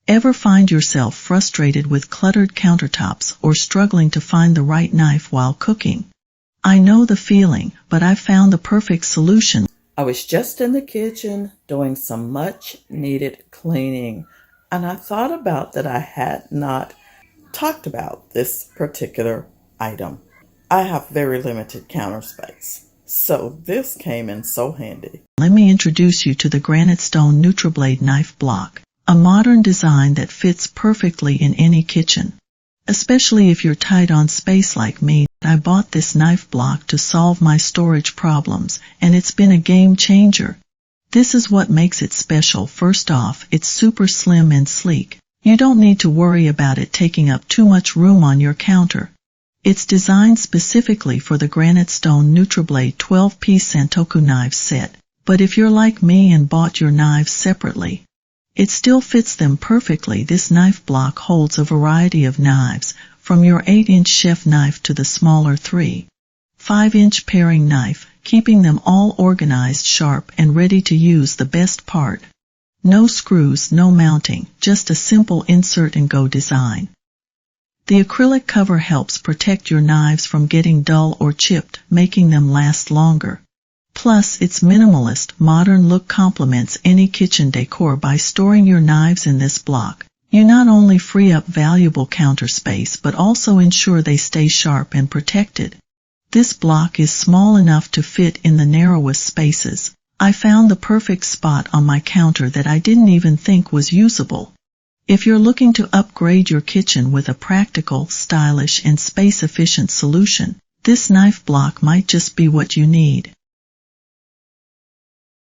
Ever find yourself frustrated with cluttered countertops or struggling to find the right knife while cooking? I know the feeling, but I found the perfect solution. I was just in the kitchen doing some much needed cleaning, and I thought about that I had not talked about this particular item. I have very limited counter space, so this came in so handy. Let me introduce you to the granite stone NutriBlade knife block, a modern design that fits perfectly in any kitchen. Especially if you're tight on space like me, I bought this knife block to solve my storage problems, and it's been a game changer. This is what makes it special. First off, it's super slim and sleek. You don't need to worry about it taking up too much room on your counter. It's designed specifically for the granite stone NutriBlade 12-piece Santoku knife set, but if you're like me and bought your knives separately, it still fits them perfectly. This knife block holds a variety of knives, from your 8-inch chef knife to the smaller 3-5-inch paring knife, keeping them all organized, sharp, and ready to use. The best part: no screws, no mounting, just a simple insert-and-go design. The acrylic cover helps protect your knives from getting dull or chipped, making them last longer. Plus, its minimalist, modern look complements any kitchen decor. By storing your knives in this block, you not only free up valuable counter space but also ensure they stay sharp and protected. This block is small enough to fit in the narrowest spaces. I found the perfect spot on my counter that I didn't even think was usable. If you're looking to upgrade your kitchen with a practical, stylish, and space-efficient solution, this knife block might just be what you need.